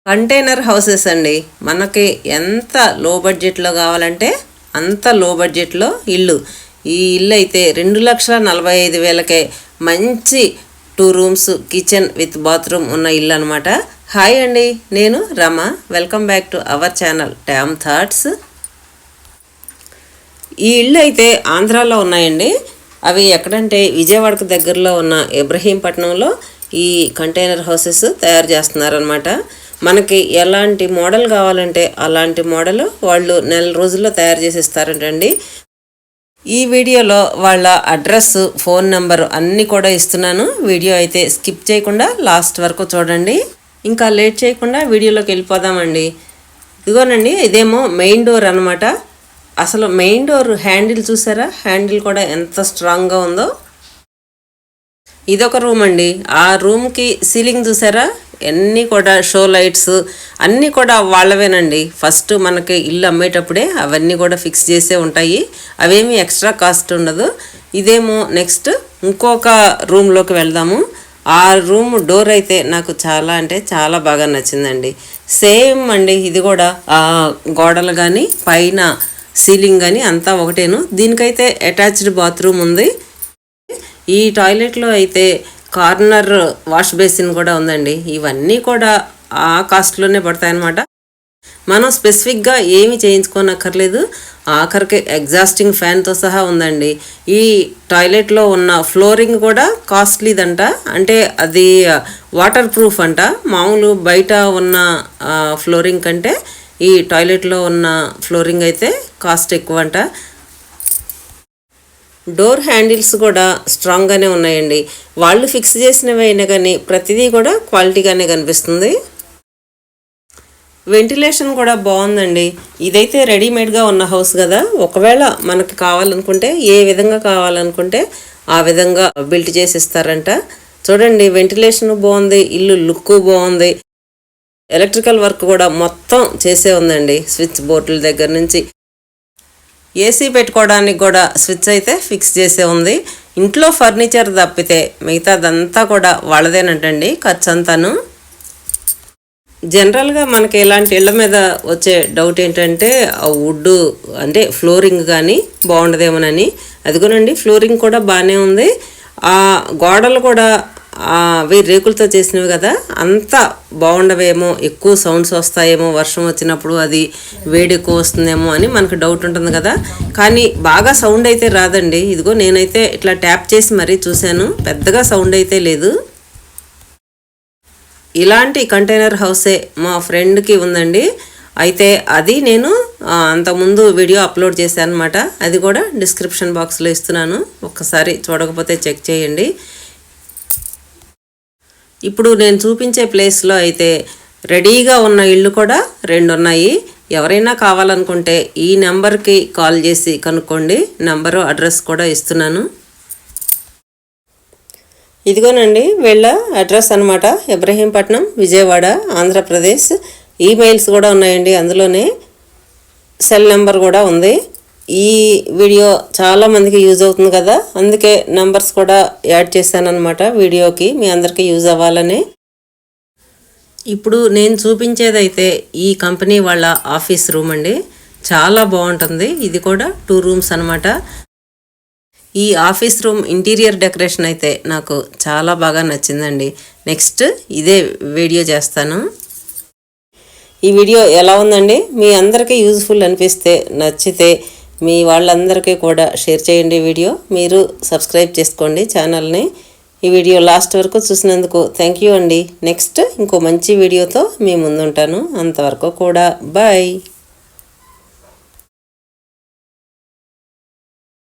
Container houses అండి. మనకి ఎంత లో బడ్జెట్లో కావాలంటే అంత లో బడ్జెట్లో ఇల్లు. ఈ ఇల్లు అయితే 2,45,000కే మంచి 2 రూమ్స్ కిచెన్ విత్ బాత్రూమ్ ఉన్న ఇల్లు అనమాట. హాయ్ అండి, నేను Rama. Welcome back to our channel tam thoughts. ఈ ఇల్లు అయితే ఆంధ్రాలో ఉన్నాయండి. అవి ఎక్కడంటే విజయవాడకు దగ్గరలో ఉన్న ఇబ్రహీంపట్నంలో ఈ కంటైనర్ హౌసెస్ తయారు చేస్తున్నారనమాట. మనకి ఎలాంటి మోడల్ కావాలంటే అలాంటి మోడల్ వాళ్ళు నెల రోజుల్లో తయారు చేసి ఇస్తారంటండి. ఈ వీడియోలో వాళ్ళ అడ్రస్, ఫోన్ నెంబరు అన్నీ కూడా ఇస్తున్నాను. వీడియో అయితే స్కిప్ చేయకుండా లాస్ట్ వరకు చూడండి. ఇంకా లేట్ చేయకుండా వీడియోలోకి వెళ్ళిపోదామండి. ఇదిగోనండి, ఇదేమో మెయిన్ డోర్ అనమాట. అసలు మెయిన్ డోర్ హ్యాండిల్ చూసారా? హ్యాండిల్ కూడా ఎంత స్ట్రాంగ్గా ఉందో. ఇదొక రూమ్ అండి. ఆ రూమ్కి సీలింగ్ చూసారా? అన్నీ కూడా షో లైట్స్ అన్నీ కూడా వాళ్ళవేనండి. ఫస్ట్ మనకి ఇల్లు అమ్మేటప్పుడే అవన్నీ కూడా ఫిక్స్ చేసే ఉంటాయి. అవేమీ ఎక్స్ట్రా కాస్ట్ ఉండదు. ఇదేమో నెక్స్ట్ ఇంకొక రూమ్లోకి వెళ్దాము. ఆ రూమ్ డోర్ అయితే నాకు చాలా అంటే చాలా బాగా నచ్చిందండి. సేమ్ అండి, ఇది కూడా గోడలు కానీ పైన సీలింగ్ కానీ అంతా ఒకటేను. దీనికైతే అటాచ్డ్ బాత్రూమ్ ఉంది. ఈ టాయిలెట్లో అయితే కార్నర్ వాష్ బేసిన్ కూడా ఉందండి. ఇవన్నీ కూడా ఆ కాస్ట్లోనే పడతాయన్నమాట. మనం స్పెసిఫిక్గా ఏమి చేయించుకోనక్కర్లేదు. ఆఖరికి ఎగ్జాస్టింగ్ ఫ్యాన్తో సహా ఉందండి. ఈ టాయిలెట్లో ఉన్న ఫ్లోరింగ్ కూడా కాస్ట్లీదంట. అంటే అది వాటర్ ప్రూఫ్ అంట. మామూలు బయట ఉన్న ఫ్లోరింగ్ కంటే ఈ టాయిలెట్లో ఉన్న ఫ్లోరింగ్ అయితే కాస్ట్ ఎక్కువ అంట. డోర్ హ్యాండిల్స్ కూడా స్ట్రాంగ్గానే ఉన్నాయండి. వాళ్ళు ఫిక్స్ చేసినవి అయినా కానీ ప్రతిదీ కూడా క్వాలిటీగానే కనిపిస్తుంది. వెంటిలేషన్ కూడా బాగుందండి. ఇదైతే రెడీమేడ్గా ఉన్న హౌస్ కదా. ఒకవేళ మనకి కావాలనుకుంటే ఏ విధంగా కావాలనుకుంటే ఆ విధంగా బిల్ట్ చేసి ఇస్తారంట. చూడండి, వెంటిలేషన్ బాగుంది, ఇల్లు లుక్ బాగుంది. ఎలక్ట్రికల్ వర్క్ కూడా మొత్తం చేసే ఉందండి. స్విచ్ బోర్డుల దగ్గర నుంచి ఏసీ పెట్టుకోవడానికి కూడా స్విచ్ అయితే ఫిక్స్ చేసే ఉంది. ఇంట్లో ఫర్నిచర్ తప్పితే మిగతాదంతా కూడా వాళ్ళదేనంటండి ఖర్చు అంతాను. జనరల్గా మనకి ఇలాంటి ఇళ్ళ మీద వచ్చే డౌట్ ఏంటంటే ఆ వుడ్ అంటే ఫ్లోరింగ్ కానీ బాగుండదేమోనని. అదిగోనండి, ఫ్లోరింగ్ కూడా బాగానే ఉంది. ఆ గోడలు కూడా అవి రేకులతో చేసినవి కదా, అంత బాగుండవేమో, ఎక్కువ సౌండ్స్ వస్తాయేమో వర్షం వచ్చినప్పుడు, అది వేడి ఎక్కువ వస్తుందేమో అని మనకు డౌట్ ఉంటుంది కదా. కానీ బాగా సౌండ్ అయితే రాదండి. ఇదిగో నేనైతే ఇట్లా ట్యాప్ చేసి మరీ చూశాను, పెద్దగా సౌండ్ అయితే లేదు. ఇలాంటి కంటైనర్ హౌసే మా ఫ్రెండ్కి ఉందండి. అయితే అది నేను అంతకుముందు వీడియో అప్లోడ్ చేశాను అనమాట. అది కూడా డిస్క్రిప్షన్ బాక్స్లో ఇస్తున్నాను. ఒక్కసారి చూడకపోతే చెక్ చేయండి. ఇప్పుడు నేను చూపించే ప్లేస్లో అయితే రెడీగా ఉన్న ఇళ్ళు కూడా 2 ఉన్నాయి. ఎవరైనా కావాలనుకుంటే ఈ నెంబర్కి కాల్ చేసి కనుక్కోండి. నెంబరు, అడ్రస్ కూడా ఇస్తున్నాను. ఇదిగోనండి వీళ్ళ అడ్రస్ అనమాట. ఇబ్రహీంపట్నం, విజయవాడ, ఆంధ్రప్రదేశ్. ఈమెయిల్స్ కూడా ఉన్నాయండి అందులోనే. సెల్ నెంబర్ కూడా ఉంది. ఈ వీడియో చాలామందికి యూజ్ అవుతుంది కదా, అందుకే నెంబర్స్ కూడా యాడ్ చేశానమాట వీడియోకి, మీ అందరికీ యూజ్ అవ్వాలని. ఇప్పుడు నేను చూపించేదైతే ఈ కంపెనీ వాళ్ళ ఆఫీస్ రూమ్ అండి. చాలా బాగుంటుంది. ఇది కూడా 2 రూమ్స్ అనమాట. ఈ ఆఫీస్ రూమ్ ఇంటీరియర్ డెకరేషన్ అయితే నాకు చాలా బాగా నచ్చిందండి. నెక్స్ట్ ఇదే వీడియో చేస్తాను. ఈ వీడియో ఎలా ఉందండి? మీ అందరికీ యూజ్ఫుల్ అనిపిస్తే, నచ్చితే మీ వాళ్ళందరికీ కూడా షేర్ చేయండి. వీడియో మీరు సబ్స్క్రైబ్ చేసుకోండి ఛానల్ని. ఈ వీడియో లాస్ట్ వరకు చూసినందుకు థ్యాంక్ యూ అండి. నెక్స్ట్ ఇంకో మంచి వీడియోతో మీ ముందుంటాను. అంతవరకు కూడా బాయ్.